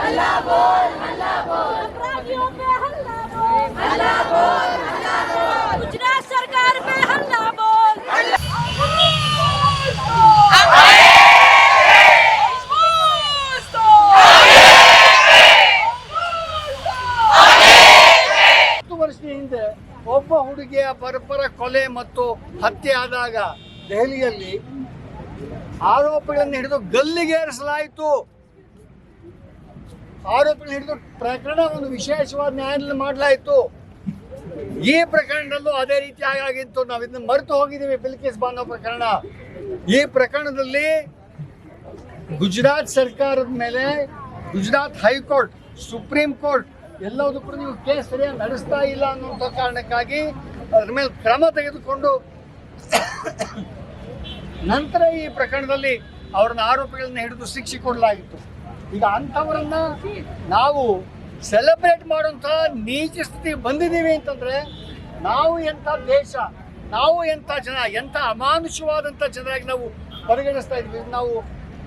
हल्ला बोल अपराधियों पे हल्ला बोल गुजरात सरकार पे हल्ला बोल ವರ್ಷದ ಹಿಂದೆ ಒಬ್ಬ ಹುಡುಗಿಯ ಪರಪರ ಕೊಲೆ ಮತ್ತು ಹತ್ಯೆ ಆದಾಗ ದೆಹಲಿಯಲ್ಲಿ ಆರೋಪಿಗಳನ್ನು ಹಿಡಿದು ಗಲ್ಲಿಗೇರಿಸಲಾಯಿತು. ಆರೋಪಿಗಳನ್ನು ಹಿಡಿದು ಪ್ರಕರಣ ಒಂದು ವಿಶೇಷವಾದ ನ್ಯಾಯಾಲಯ ಮಾಡಲಾಯಿತು. ಈ ಪ್ರಕರಣದಲ್ಲೂ ಅದೇ ರೀತಿ ಆಗಿತ್ತು. ನಾವು ಇದನ್ನ ಮರೆತು ಹೋಗಿದ್ದೀವಿ. ಬಿಲ್ಕಿಸ್ ಬಾನೋ ಪ್ರಕರಣ. ಈ ಪ್ರಕರಣದಲ್ಲಿ ಗುಜರಾತ್ ಸರ್ಕಾರದ ಮೇಲೆ ಗುಜರಾತ್ ಹೈಕೋರ್ಟ್, ಸುಪ್ರೀಂ ಕೋರ್ಟ್ ಎಲ್ಲದೂ ಕೂಡ ನೀವು ಕೇಸ್ ಸರಿಯಾಗಿ ನಡೆಸ್ತಾ ಇಲ್ಲ ಅನ್ನುವಂಥ ಕಾರಣಕ್ಕಾಗಿ ಅದ್ರ ಮೇಲೆ ಕ್ರಮ ತೆಗೆದುಕೊಂಡು ನಂತರ ಈ ಪ್ರಕರಣದಲ್ಲಿ ಅವ್ರನ್ನ ಆರೋಪಿಗಳನ್ನ ಹಿಡಿದು ಶಿಕ್ಷೆ ಕೊಡಲಾಗಿತ್ತು. ಈಗ ಅಂಥವರನ್ನ ನಾವು ಸೆಲೆಬ್ರೇಟ್ ಮಾಡುವಂತಹ ನೀಚ ಸ್ಥಿತಿಗೆ ಬಂದಿದ್ದೀವಿ ಅಂತಂದ್ರೆ ನಾವು ಎಂಥ ದೇಶ, ನಾವು ಎಂಥ ಜನ, ಎಂಥ ಅಮಾನುಷವಾದಂಥ ಜನರಾಗಿ ನಾವು ಪರಿಗಣಿಸ್ತಾ ಇದ್ವಿ. ನಾವು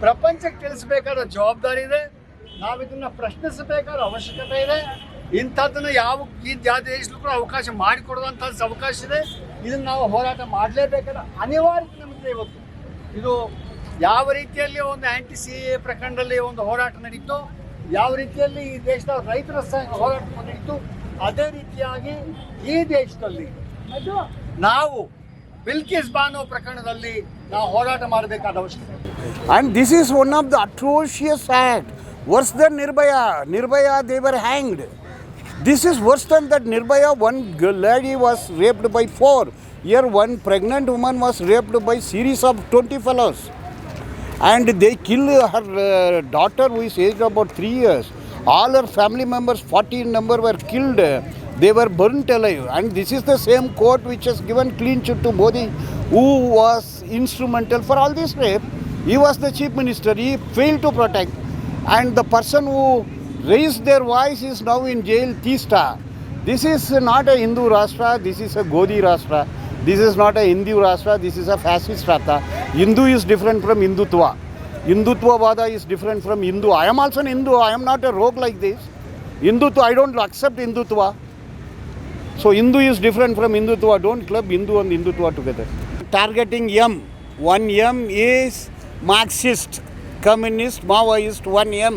ಪ್ರಪಂಚಕ್ಕೆ ತಿಳಿಸಬೇಕಾದ ಜವಾಬ್ದಾರಿ ಇದೆ. ನಾವು ಇದನ್ನ ಪ್ರಶ್ನಿಸಬೇಕಾದ ಅವಶ್ಯಕತೆ ಇದೆ. ಇಂಥದ್ದನ್ನ ಯಾವ ದೇಶದಲ್ಲೂ ಕೂಡ ಅವಕಾಶ ಮಾಡಿಕೊಡುವಂಥ ಅವಕಾಶ ಇದೆ. ಇದನ್ನು ನಾವು ಹೋರಾಟ ಮಾಡಲೇಬೇಕಾದ ಅನಿವಾರ್ಯತೆ ನಮಗೆ ಇವತ್ತು. ಇದು ಯಾವ ರೀತಿಯಲ್ಲಿ ಒಂದು ಆಂಟಿ CAA ಪ್ರಕರಣದಲ್ಲಿ ಒಂದು ಹೋರಾಟ ನಡೀತು, ಯಾವ ರೀತಿಯಲ್ಲಿ ಈ ದೇಶದ ರೈತರ ಹೋರಾಟ ನಡೀತು, ಅದೇ ರೀತಿಯಾಗಿ ಈ ದೇಶದಲ್ಲಿ ನಾವು ಬಿಲ್ಕಿಸ್ ಬಾನೋ ಪ್ರಕರಣದಲ್ಲಿ ನಾವು ಹೋರಾಟ ಮಾಡಬೇಕಾದ ಅವಶ್ಯಕತೆ. And this is one of the atrocious act. Worse than Nirbhaya. Nirbhaya, they were hanged. This is worse than that. Nirbhaya, one lady was raped by 4. Here one pregnant woman was raped by series of 20 fellows. And they killed her daughter who is aged about 3 years. All her family members, 14 number, were killed. They were burnt alive. And this is the same court which has given clean chit to Modi, who was instrumental for all this rape. He was the chief minister. He failed to protect. And the person who raised their voice is now in jail, Teesta. This is not a Hindu Rashtra, this is a Godi Rashtra. This is not a Hindu Rashtra, this is a fascist Rashtra. Hindu is different from Hindutva. Hindutva Vada is different from Hindu. I am also an Hindu, I am not a rogue like this. Hindutva, I don't accept Hindutva. So Hindu is different from Hindutva. Don't club Hindu and Hindutva together. Targeting M. One M is Marxist, Communist, Maoist, one M.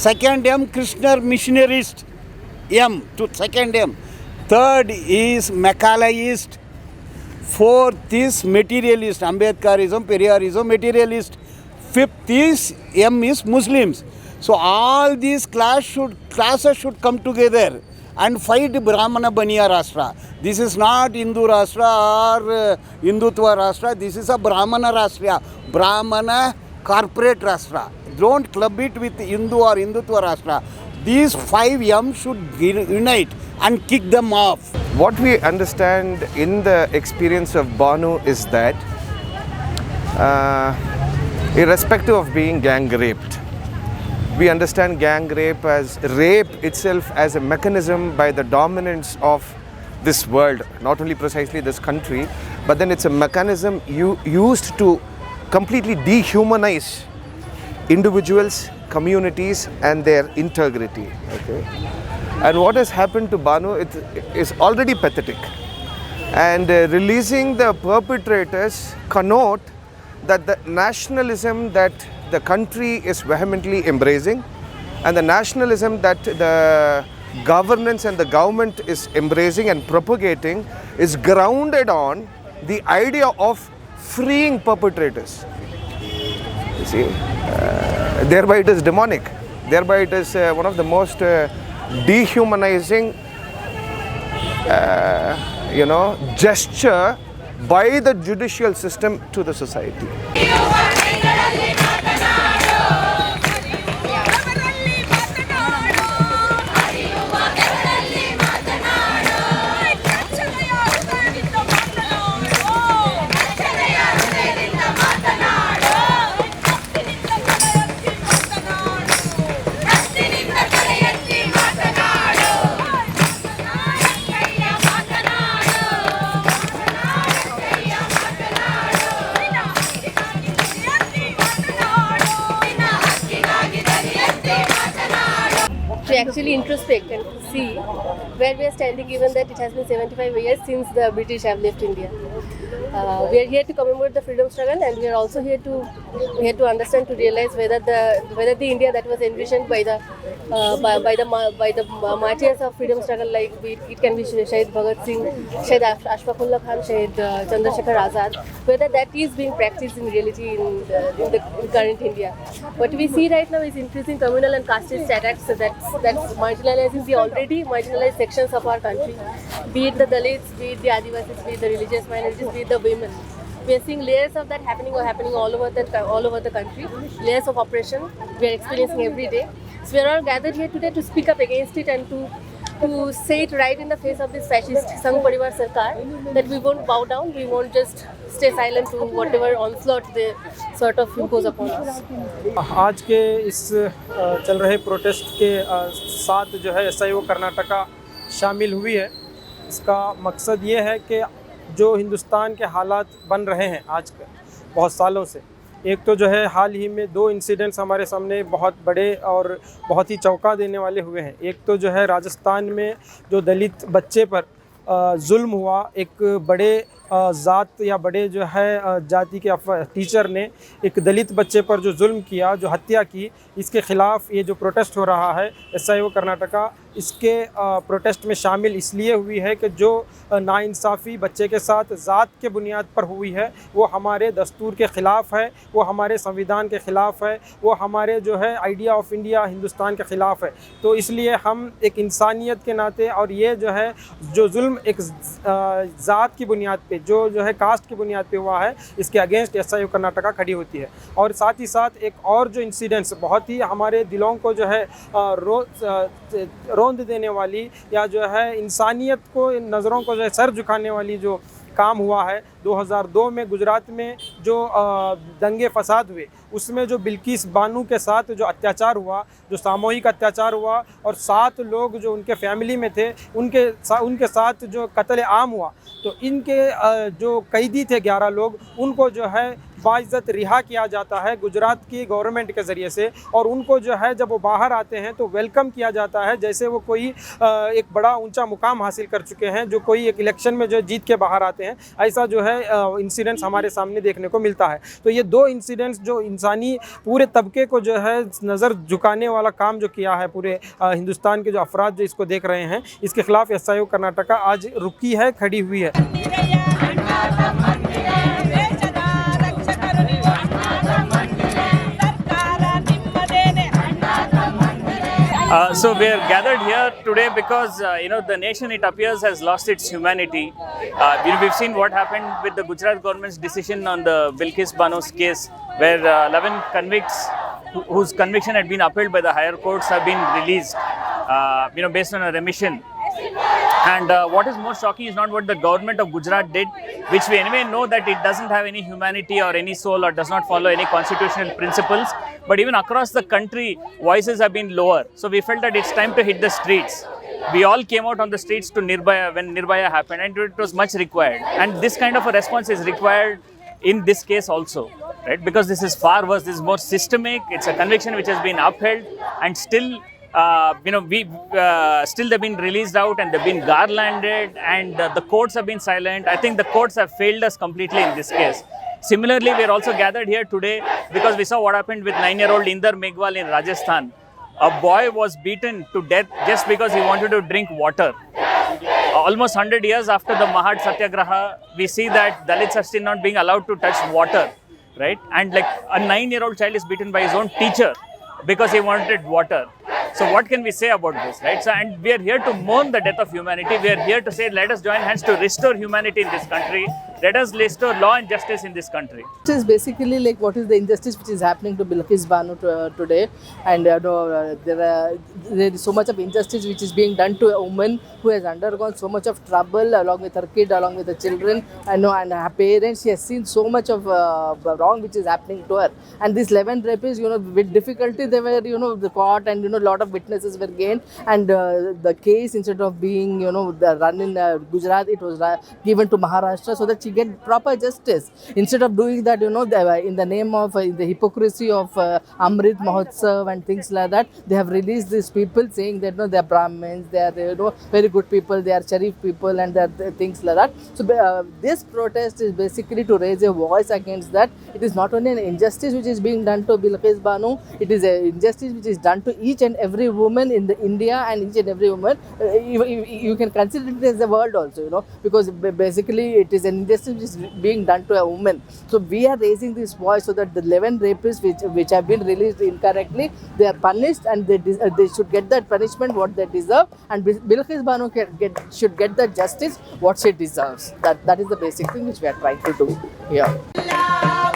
Second M, Krishna missionarist, M, to second M. Third is Macalayist. Fourth is materialist, Ambedkarism, Periyarism, materialist. Fifth is M is Muslims. So all these classes should come together and fight Brahmana Baniya Rashtra. This is not Hindu Rashtra or Hindutva Rashtra. This is a Brahmana Rashtra, Brahmana corporate Rashtra. Don't club it with Hindu or Hindutva Rashtra. These 5 M should unite and kick them off. What we understand in the experience of Banu is that irrespective of being gang raped, we understand gang rape as rape itself as a mechanism by the dominance of this world, not only precisely this country, but then it's a mechanism used to completely dehumanize individuals, communities and their integrity. Okay? And what has happened to Banu is already pathetic. And releasing the perpetrators connote that the nationalism that the country is vehemently embracing and the nationalism that the governance and the government is embracing and propagating is grounded on the idea of freeing perpetrators. You see, thereby it is demonic. Thereby it is one of the most dehumanizing gesture by the judicial system to the society. actually introspect and to see where we are standing, given that it has been 75 years since the British have left India. We are here to commemorate the freedom struggle, and we are also here to understand, to realize whether the India that was envisioned by the martyrs of freedom struggle, like it can be Shahid Bhagat Singh, Shahid Ashfaqullah Khan, Shahid Chandrasekhar Azad, whether that is being practiced in reality in the current India. What we see right now is increasing communal and casteist attacks that's marginalizing the already marginalized sections of our country, be it the Dalits, be it the Adivasis, be it the religious minorities, be it the women. We are seeing layers of that happening all over the country. Layers of oppression we are experiencing every day. So we are all gathered here today to speak up against it and to say it right in the face of this fascist Sangh Parivar Sarkar, that we won't bow down, we won't just stay silent to whatever onslaught they sort of impose upon us. आज के इस चल रहे protest के साथ जो है SIO Karnataka शामिल हुई है। इसका मकसद ये है कि जो हिंदुस्तान के हालात बन रहे हैं आज के बहुत सालों से, एक तो जो है हाल ही में 2 इंसिडेंट्स हमारे सामने बहुत बड़े और बहुत ही चौंका देने वाले हुए हैं। एक तो जो है राजस्थान में जो दलित बच्चे पर जुल्म हुआ, एक बड़े ज़ात या बड़े जो है जाति के टीचर ने एक दलित बच्चे पर जो जुल्म किया, जो हत्या की, इसके ख़िलाफ़ ये जो प्रोटेस्ट हो रहा है SIO कर्नाटका इसके प्रोटेस्ट में शामिल इसलिए हुई है कि जो नाइंसाफ़ी बच्चे के साथ ज़ात के बुनियाद पर हुई है वो हमारे दस्तूर के ख़िलाफ़ है, वो हमारे संविधान के ख़िलाफ़ है, वो हमारे जो है आइडिया ऑफ इंडिया हिंदुस्तान के ख़िलाफ़ है। तो इसलिए हम एक इंसानियत के नाते, और ये जो है जो जुल्म एक ज़ात की बुनियाद पे, जो है कास्ट की बुनियाद पे हुआ है, इसके अगेंस्ट SIO कर्नाटका खड़ी होती है। और साथ ही साथ एक और जो इंसिडेंट्स बहुत ही हमारे दिलों को जो है रौंद देने वाली, या जो है इंसानियत को, नज़रों को जो है सर झुकाने वाली जो काम हुआ है 2002 में गुजरात में जो दंगे फसाद हुए, उसमें जो बिल्किस बानू के साथ जो अत्याचार हुआ, जो सामूहिक अत्याचार हुआ और 7 लोग जो उनके फैमिली में थे उनके साथ जो कत्ल आम हुआ, तो इनके जो कैदी थे 11 लोग, उनको जो है बाइज़्ज़त रिहा किया जाता है गुजरात की गवर्नमेंट के ज़रिए से, और उनको जो है जब वो बाहर आते हैं तो वेलकम किया जाता है जैसे वो कोई एक बड़ा ऊंचा मुकाम हासिल कर चुके हैं, जो कोई एक इलेक्शन में जो जीत के बाहर आते हैं। ऐसा जो है इंसिडेंट्स हमारे सामने देखने को मिलता है। तो ये 2 इंसिडेंट्स जो इंसानी पूरे तबके को जो है नज़र झुकाने वाला काम जो किया है पूरे हिंदुस्तान के जो अफराद जो इसको देख रहे हैं, इसके ख़िलाफ़ SIO कर्नाटका आज रुकी है, खड़ी हुई है। So we are gathered here today because the nation, it appears, has lost its humanity. We've seen what happened with the Gujarat government's decision on the Bilkis Bano's case, where 11 convicts whose conviction had been upheld by the higher courts have been released, based on a remission. And what is more shocking is not what the government of Gujarat did, which we anyway know that it doesn't have any humanity or any soul or does not follow any constitutional principles. But even across the country, voices have been lower. So we felt that it's time to hit the streets. We all came out on the streets to Nirbhaya when Nirbhaya happened, and it was much required. And this kind of a response is required in this case also, right? Because this is far worse. This is more systemic. It's a conviction which has been upheld, and still still they've been released out and they've been garlanded, and the courts have been silent. I think the courts have failed us completely in this case. Similarly, we are also gathered here today because we saw what happened with 9-year-old Inder Meghwal in Rajasthan. A boy was beaten to death just because he wanted to drink water. Almost 100 years after the Mahad Satyagraha, we see that Dalits are still not being allowed to touch water, right? And like a 9-year-old child is beaten by his own teacher because he wanted water. So what can we say about this, right? So, and we are here to mourn the death of humanity. We are here to say, let us join hands to restore humanity in this country. Let us restore law and justice in this country. It is basically like what is the injustice which is happening to Bilkis Bano today, and there is so much of injustice which is being done to a woman who has undergone so much of trouble along with her kid, along with the children, and her parents. She has seen so much of wrong which is happening to her. And these 11 rapists, with difficulty they were the court, and a lot of witnesses were gained, and the case, instead of being run in Gujarat, it was given to Maharashtra so that she get proper justice. Instead of doing that, in the name of the hypocrisy of Amrit Mahotsav and things like that, they have released these people saying that they are Brahmins, they are very good people, they are Sharif people, and things like that. So this protest is basically to raise a voice against that. It is not only an injustice which is being done to Bilkis Bano, it is an injustice which is done to each and every woman in the India, and each and every woman. You can consider it as the world also, because basically it is an injustice which is being done to a woman. So we are raising this voice so that the 11 rapists which have been released incorrectly, they are punished, and they should get that punishment what they deserve, and Bilkis Bano should get the justice what she deserves. That is the basic thing which we are trying to do here.